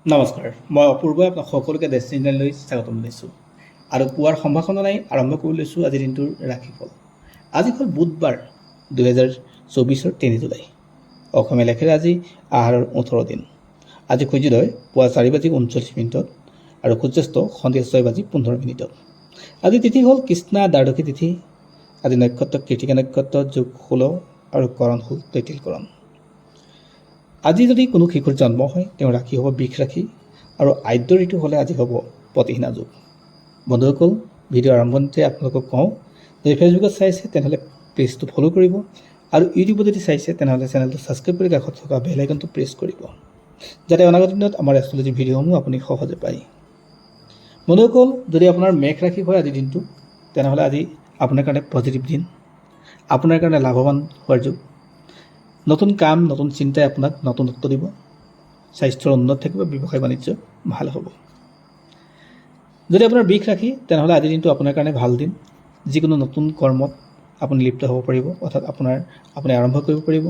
নমস্কাৰ, মই অপূৰ্বই আপোনাক সকলোকে ডেষ্টিনিলৈ স্বাগতম জনাইছোঁ আৰু পুৱাৰ সম্ভাষণাই আৰম্ভ কৰি লৈছোঁ আজিৰ দিনটোৰ ৰাশিফল। আজি হ'ল বুধবাৰ 2024 3 জুলাই। অসমীয়া লেখেৰে আজি আহাৰৰ 18 দিন। আজি সূৰ্যোদয় পুৱা 4:39 আৰু সূৰ্যাস্ত সন্ধিয়া 6:15। আজি তিথি হ'ল কৃষ্ণা দ্বাদশী তিথি। আজি নক্ষত্ৰ কৃতিকা নক্ষত্ৰ যোগ 16 আৰু কৰণ হ'ল তৈতিলকৰণ। আজি যদি কোনো শিশুৰ জন্ম হয় তেওঁৰ ৰাশি হ'ব বৃষ ৰাশি আৰু আদ্য ঋতু হ'লে আজি হ'ব প্ৰতিহীনা যোগ। বন্ধুসকল, ভিডিঅ' আৰম্ভণিতে আপোনালোকক কওঁ, যদি ফেচবুকত চাইছে তেনেহ'লে পেজটো ফ'ল' কৰিব আৰু ইউটিউবত যদি চাইছে তেনেহ'লে চেনেলটো ছাবস্ক্ৰাইব কৰি কাষত থকা বেল আইকনটো প্ৰেছ কৰিব, যাতে অনাগত দিনত আমাৰ এষ্ট্ৰলজি ভিডিঅ'সমূহ আপুনি সহজে পায়। বন্ধুসকল, যদি আপোনাৰ মেঘ ৰাশি হয় আজিৰ দিনটো, তেনেহ'লে আজি আপোনাৰ কাৰণে পজিটিভ দিন, আপোনাৰ কাৰণে লাভৱান হোৱাৰ যুগ। নতুন কাম, নতুন চিন্তাই আপোনাক নতুনত্ব দিব। স্বাস্থ্যৰ উন্নত থাকিব, ব্যৱসায় বাণিজ্য ভাল হ'ব। যদি আপোনাৰ বৃষ ৰাশি তেনেহ'লে আজিৰ দিনটো আপোনাৰ কাৰণে ভাল দিন। যিকোনো নতুন কৰ্মত আপুনি লিপ্ত হ'ব পাৰিব, অৰ্থাৎ আপুনি আৰম্ভ কৰিব পাৰিব।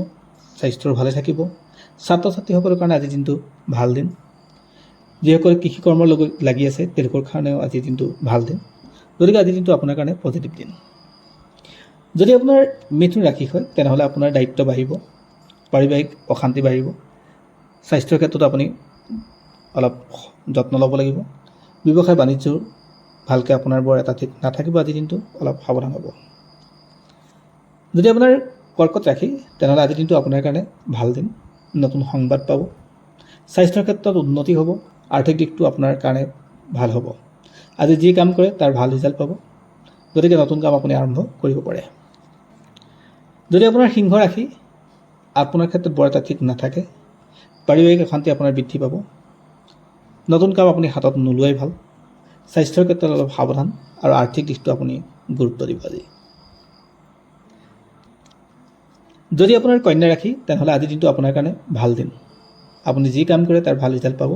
স্বাস্থ্যৰ ভালে থাকিব। ছাত্ৰ ছাত্ৰীসকলৰ কাৰণে আজিৰ দিনটো ভাল দিন। যিসকলে কৃষি কৰ্মৰ লগত লাগি আছে তেওঁলোকৰ কাৰণেও আজিৰ দিনটো ভাল দিন। গতিকে আজিৰ দিনটো আপোনাৰ কাৰণে পজিটিভ দিন। যদি আপোনাৰ মিথুন ৰাশি হয় তেনেহ'লে আপোনাৰ দায়িত্ব বাঢ়িব, পাৰিবাৰিক অশান্তি বাঢ়িব। স্বাস্থ্যৰ ক্ষেত্ৰত আপুনি অলপ যত্ন ল'ব লাগিব। ব্যৱসায় বাণিজ্য ভালকৈ আপোনাৰ বৰ এটা ঠিক নাথাকিব, আজিৰ দিনটো অলপ সাৱধান হ'ব। যদি আপোনাৰ কৰ্কট ৰাশি তেনেহ'লে আজিৰ দিনটো আপোনাৰ কাৰণে ভাল দিন। নতুন সংবাদ পাব। স্বাস্থ্যৰ ক্ষেত্ৰত উন্নতি হ'ব। আৰ্থিক দিশটো আপোনাৰ কাৰণে ভাল হ'ব। আজি যি কাম কৰে তাৰ ভাল ৰিজাল্ট পাব। গতিকে নতুন কাম আপুনি আৰম্ভ কৰিব পাৰে। যদি আপোনাৰ সিংহ ৰাশি, আপোনাৰ ক্ষেত্ৰত বৰ এটা ঠিক নাথাকে। পাৰিবাৰিক অশান্তি আপোনাৰ বৃদ্ধি পাব। নতুন কাম আপুনি হাতত নোলোৱাই ভাল। স্বাস্থ্যৰ ক্ষেত্ৰত অলপ সাৱধান আৰু আৰ্থিক দিশটো আপুনি গুৰুত্ব দিব আজি। যদি আপোনাৰ কন্যা ৰাশি তেনেহ'লে আজিৰ দিনটো আপোনাৰ কাৰণে ভাল দিন। আপুনি যি কাম কৰে তাৰ ভাল ৰিজাল্ট পাব।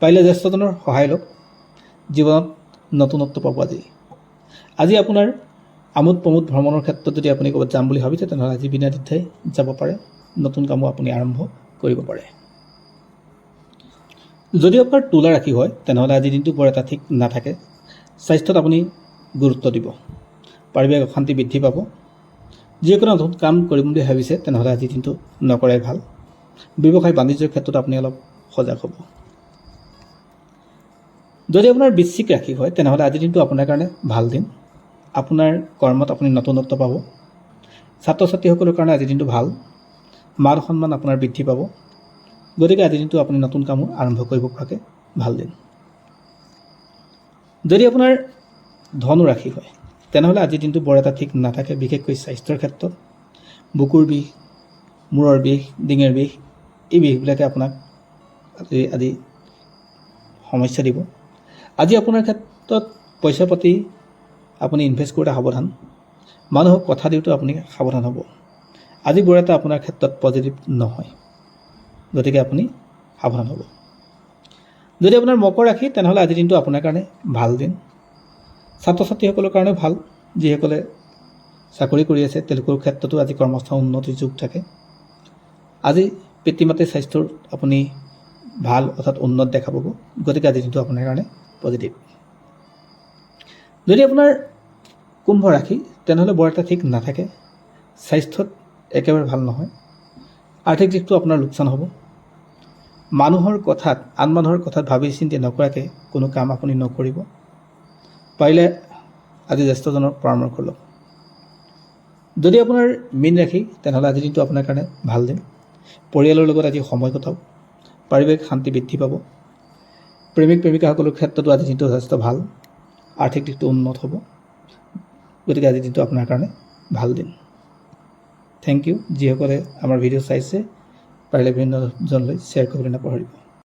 পাৰিলে জ্যেষ্ঠজনৰ সহায় লওক। জীৱনত নতুনত্ব পাব আজি আপোনাৰ আমোদ প্ৰমোদ ভ্ৰমণৰ ক্ষেত্ৰত যদি আপুনি ক'ৰবাত যাম বুলি ভাবিছে তেনেহ'লে আজি বিনা দ্বিধাই যাব পাৰে। নতুন কামো আপুনি আৰম্ভ কৰিব পাৰে। যদি আপোনাৰ তুলা ৰাশি হয় তেনেহ'লে আজিৰ দিনটো বৰ এটা ঠিক নাথাকে। স্বাস্থ্যত আপুনি গুৰুত্ব দিব। পাৰিবাৰিক অশান্তি বৃদ্ধি পাব। যিকোনো নতুন কাম কৰিম বুলি ভাবিছে তেনেহ'লে আজিৰ দিনটো নকৰাই ভাল। ব্যৱসায় বাণিজ্যৰ ক্ষেত্ৰত আপুনি অলপ সজাগ হ'ব। যদি আপোনাৰ বৃশ্চিক ৰাশি হয় তেনেহ'লে আজিৰ দিনটো আপোনাৰ কাৰণে ভাল দিন। আপোনাৰ কৰ্মত আপুনি নতুনত্ব পাব। ছাত্ৰ ছাত্ৰীসকলৰ কাৰণে আজিৰ দিনটো ভাল। মান সন্মান আপোনাৰ বৃদ্ধি পাব। গতিকে আজিৰ দিনটো আপুনি নতুন কামো আৰম্ভ কৰিব পৰাকৈ ভাল দিন। যদি আপোনাৰ ধনু ৰাশি হয় তেনেহ'লে আজিৰ দিনটো বৰ এটা ঠিক নাথাকে, বিশেষকৈ স্বাস্থ্যৰ ক্ষেত্ৰত। বুকুৰ বিষ, মূৰৰ বিষ, ডিঙিৰ বিষ, এই বিষবিলাকে আপোনাক আজি সমস্যা দিব। আজি আপোনাৰ ক্ষেত্ৰত পইচা পাতি আপুনি ইনভেষ্ট কৰোঁতে সাৱধান। মানুহক কথা দিওঁতে আপুনি সাৱধান হ'ব। আজি বৰ এটা আপোনাৰ ক্ষেত্ৰত পজিটিভ নহয়, গতিকে আপুনি সাৱধান হ'ব। যদি আপোনাৰ মকৰ ৰাশি তেনেহ'লে আজিৰ দিনটো আপোনাৰ কাৰণে ভাল দিন। ছাত্ৰ ছাত্ৰীসকলৰ কাৰণেও ভাল। যিসকলে চাকৰি কৰি আছে তেওঁলোকৰ ক্ষেত্ৰতো আজি কৰ্মস্থান উন্নতিৰ যুগ থাকে। আজি পিতৃ মাতৃৰ স্বাস্থ্যৰ আপুনি ভাল অৰ্থাৎ উন্নত দেখা পাব। গতিকে আজিৰ দিনটো আপোনাৰ কাৰণে পজিটিভ। যদি আপোনাৰ কুম্ভ ৰাশি তেনেহ'লে বৰ এটা ঠিক নাথাকে। স্বাস্থ্যত একেবাৰে ভাল নহয়। আৰ্থিক দিশটো আপোনাৰ লোকচান হ'ব। আন মানুহৰ কথাত ভাবি চিন্তি নকৰাকৈ কোনো কাম আপুনি নকৰিব। পাৰিলে আজি জ্যেষ্ঠজনৰ পৰামৰ্শ লওক। যদি আপোনাৰ মীন ৰাশি তেনেহ'লে আজিৰ দিনটো আপোনাৰ কাৰণে ভাল দিন। পৰিয়ালৰ লগত আজি সময় কটাওক। পাৰিবাৰিক শান্তি বৃদ্ধি পাব। প্ৰেমিক প্ৰেমিকাসকলৰ ক্ষেত্ৰতো আজিৰ দিনটো যথেষ্ট ভাল। আৰ্থিক দিশটো উন্নত হ'ব। গতিকে আজিৰ দিনটো আপোনাৰ কাৰণে ভাল দিন। Thank you. যিসকলে আমাৰ ভিডিঅ' চাইছে পাৰিলে বিভিন্নজনলৈ শ্বেয়াৰ কৰিবলৈ নাপাহৰিব।